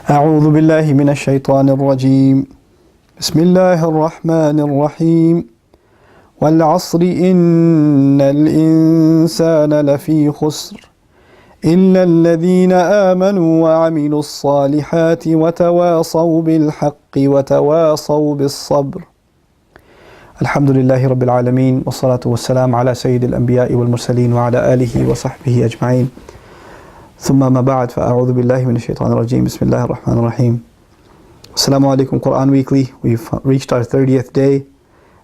أعوذ بالله من الشيطان الرجيم بسم الله الرحمن الرحيم والعصر إن الإنسان لفي خسر إلا الذين آمنوا وعملوا الصالحات وتواصوا بالحق وتواصوا بالصبر. الحمد لله رب العالمين والصلاة والسلام على سيد الأنبياء والمرسلين وعلى آله وصحبه أجمعين. ثم ما بعد فأعوذ بالله من الشيطان الرجيم بسم الله الرحمن الرحيم. Assalamu alaikum Quran Weekly. We've reached our 30th day,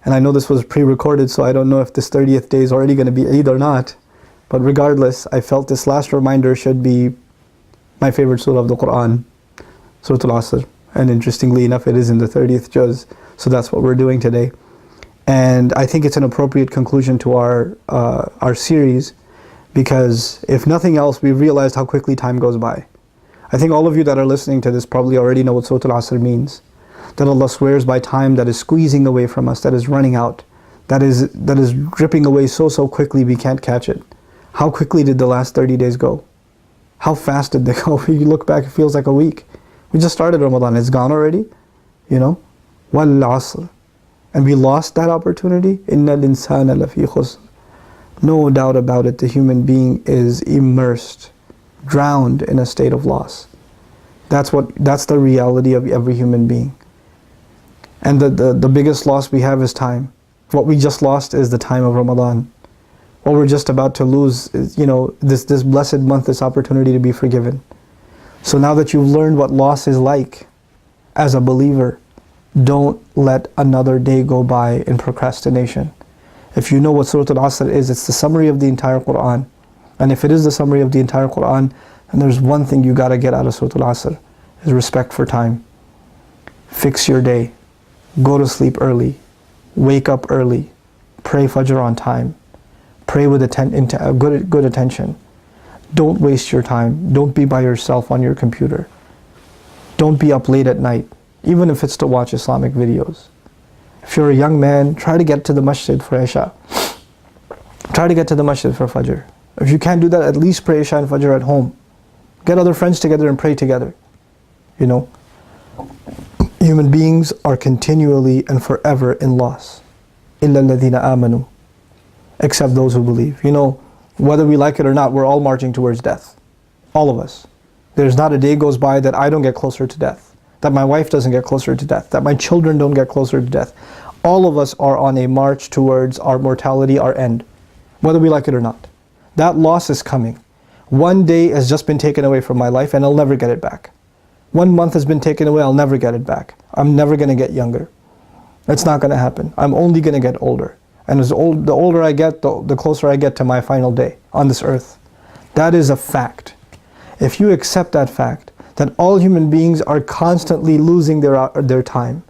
and I know this was pre-recorded, so I don't know if this 30th day is already going to be Eid or not, but regardless, I felt this last reminder should be my favorite surah of the Quran, Surah Al-Asr, and interestingly enough it is in the 30th juz, so that's what we're doing today. And I think it's an appropriate conclusion to our series, because if nothing else, we've realized how quickly time goes by. I think all of you that are listening to this probably already know what Surah Al-Asr means. That Allah swears by time that is squeezing away from us, that is running out, that is dripping away so quickly we can't catch it. How quickly did the last 30 days go? How fast did they go? If you look back, it feels like a week. We just started Ramadan, it's gone already, you know? وَالْعَصْرِ. And we lost that opportunity. إِنَّ الْإِنسَانَ لَفِي خُسْرٍ. No doubt about it, the human being is immersed, drowned in a state of loss. That's the reality of every human being. And the biggest loss we have is time. What we just lost is the time of Ramadan. What we're just about to lose is, this blessed month, this opportunity to be forgiven. So now that you've learned what loss is like as a believer, don't let another day go by in procrastination. If you know what Surah Al-Asr is, it's the summary of the entire Quran. And if it is the summary of the entire Quran, then there's one thing you got to get out of Surah Al-Asr, is respect for time. Fix your day. Go to sleep early. Wake up early. Pray Fajr on time. Pray with good attention. Don't waste your time. Don't be by yourself on your computer. Don't be up late at night, even if it's to watch Islamic videos. If you're a young man, try to get to the masjid for Isha. Try to get to the masjid for Fajr. If you can't do that, at least pray Isha and Fajr at home. Get other friends together and pray together. Human beings are continually and forever in loss. إِلَّا الَّذِينَ آمَنُوا. Except those who believe. Whether we like it or not, we're all marching towards death. All of us. There's not a day goes by that I don't get closer to death, that my wife doesn't get closer to death, that my children don't get closer to death. All of us are on a march towards our mortality, our end, whether we like it or not. That loss is coming. One day has just been taken away from my life and I'll never get it back. 1 month has been taken away, I'll never get it back. I'm never going to get younger. It's not going to happen. I'm only going to get older. And the older I get, the closer I get to my final day on this earth. That is a fact. If you accept that fact, that all human beings are constantly losing their time.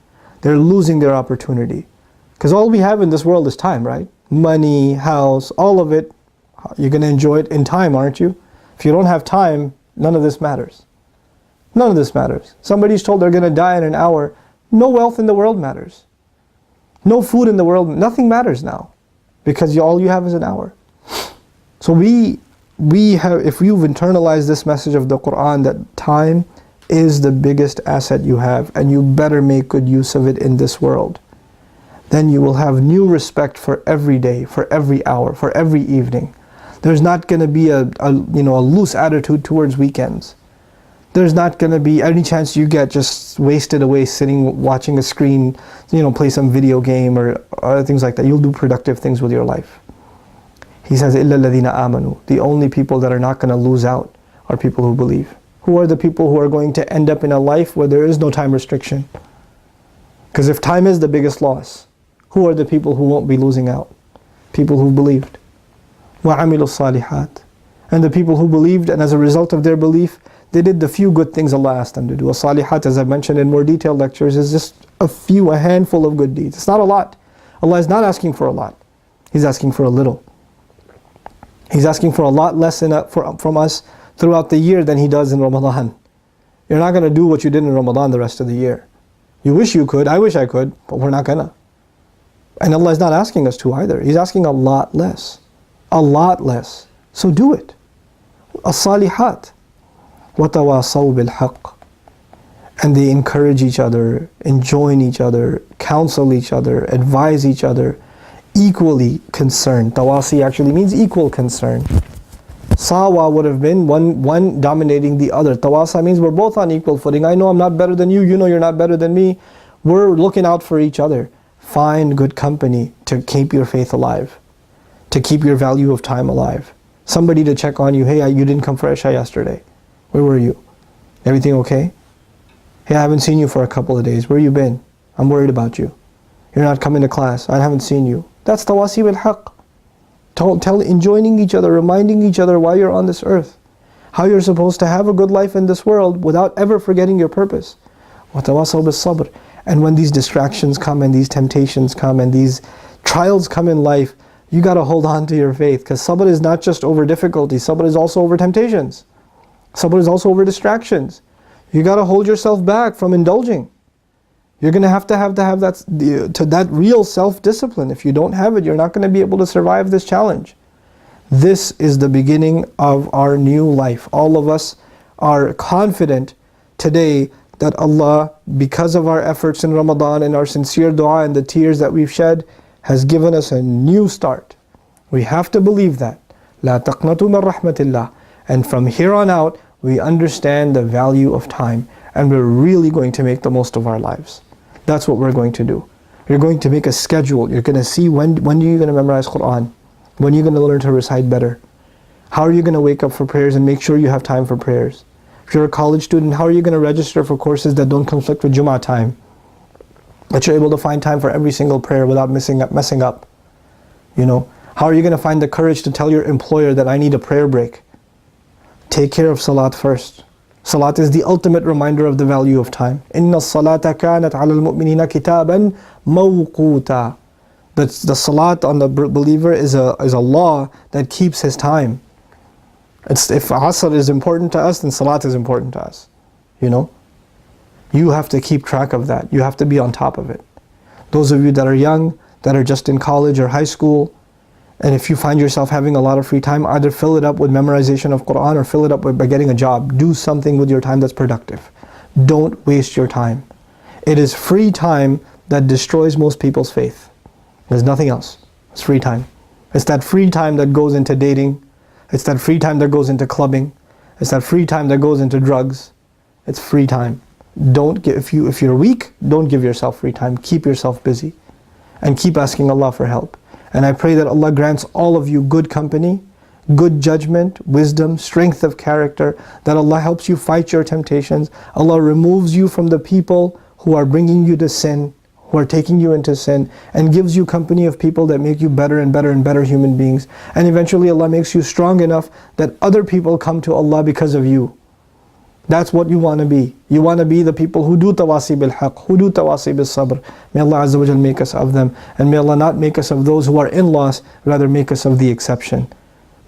They're losing their opportunity. Because all we have in this world is time, right? Money, house, all of it. You're going to enjoy it in time, aren't you? If you don't have time, none of this matters. None of this matters. Somebody's told they're going to die in an hour. No wealth in the world matters. No food in the world, nothing matters now. Because all you have is an hour. So if you've internalized this message of the Quran, that time is the biggest asset you have, and you better make good use of it in this world, then you will have new respect for every day, for every hour, for every evening. There's not going to be a loose attitude towards weekends. There's not going to be any chance you get just wasted away sitting watching a screen, play some video game or other things like that. You'll do productive things with your life. He says, إِلَّا الَّذِينَ آمَنُوا. The only people that are not going to lose out are people who believe. Who are the people who are going to end up in a life where there is no time restriction? Because if time is the biggest loss, who are the people who won't be losing out? People who believed. وَعَمِلُوا الصَّالِحَاتِ. And the people who believed, and as a result of their belief, they did the few good things Allah asked them to do. As-salihat, as I've mentioned in more detailed lectures, is just a handful of good deeds. It's not a lot. Allah is not asking for a lot. He's asking for a little. He's asking for a lot less from us throughout the year than He does in Ramadan. You're not going to do what you did in Ramadan the rest of the year. You wish you could, I wish I could, but we're not going to. And Allah is not asking us to either. He's asking a lot less. A lot less. So do it. As-salihat. وَتَوَاصَوْا بِالْحَقِّ. and they encourage each other, enjoin each other, counsel each other, advise each other, equally concerned. Tawasi actually means equal concern. Sawa would have been one dominating the other. Tawasa means we're both on equal footing. I know I'm not better than you, you know you're not better than me. We're looking out for each other. Find good company to keep your faith alive, to keep your value of time alive. Somebody to check on you. Hey, you didn't come for Isha yesterday. Where were you? Everything okay? Hey, I haven't seen you for a couple of days. Where you been? I'm worried about you. You're not coming to class. I haven't seen you. That's tawasi bil haqq. Enjoining each other, reminding each other why you're on this earth, how you're supposed to have a good life in this world without ever forgetting your purpose. وَتَوَاصَوْا بِالصَّبْرِ. And when these distractions come and these temptations come and these trials come in life, you got to hold on to your faith, because sabr is not just over difficulty, sabr is also over temptations. Sabr is also over distractions. You got to hold yourself back from indulging. You're going to have that real self-discipline. If you don't have it, you're not going to be able to survive this challenge. This is the beginning of our new life. All of us are confident today that Allah, because of our efforts in Ramadan and our sincere dua and the tears that we've shed, has given us a new start. We have to believe that. لا تقنطوا من رحمة الله. And from here on out, we understand the value of time, and we're really going to make the most of our lives. That's what we're going to do. You're going to make a schedule. You're going to see when are you going to memorize Quran? When are you going to learn to recite better? How are you going to wake up for prayers and make sure you have time for prayers? If you're a college student, how are you going to register for courses that don't conflict with Jummah time? That you're able to find time for every single prayer without messing up. You know, how are you going to find the courage to tell your employer that I need a prayer break? Take care of salat first. Salat is the ultimate reminder of the value of time. Inna salata kanat ala al-mu'minina kitaban mawquta. The salat on the believer is a law that keeps his time. If asr is important to us, then salat is important to us. You know? You have to keep track of that. You have to be on top of it. Those of you that are young, that are just in college or high school, and if you find yourself having a lot of free time, either fill it up with memorization of Quran or fill it up by getting a job. Do something with your time that's productive. Don't waste your time. It is free time that destroys most people's faith. There's nothing else. It's free time. It's that free time that goes into dating. It's that free time that goes into clubbing. It's that free time that goes into drugs. It's free time. If you're weak, don't give yourself free time. Keep yourself busy. And keep asking Allah for help. And I pray that Allah grants all of you good company, good judgment, wisdom, strength of character, that Allah helps you fight your temptations. Allah removes you from the people who are bringing you to sin, who are taking you into sin, and gives you company of people that make you better and better and better human beings. And eventually Allah makes you strong enough that other people come to Allah because of you. That's what you want to be. You want to be the people who do tawasi bil haqq, who do tawasi bil sabr. May Allah Azza wa Jal make us of them, and may Allah not make us of those who are in loss, rather make us of the exception.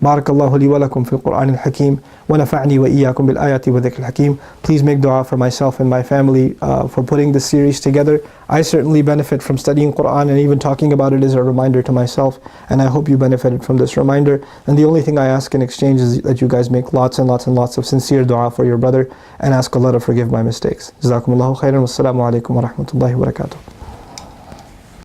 Barakallahu li wa lakum fil Qur'an al-Hakim, wa nafa'ni wa iyyakum bil ayati wa dhikr al-Hakim. Please make dua for myself and my family for putting this series together. I certainly benefit from studying Qur'an, and even talking about it is a reminder to myself, and I hope you benefited from this reminder. And the only thing I ask in exchange is that you guys make lots and lots and lots of sincere dua for your brother, and ask Allah to forgive my mistakes. Jazakumullahu khairan. Wassalamu alaikum wa rahmatullahi wa barakatuh.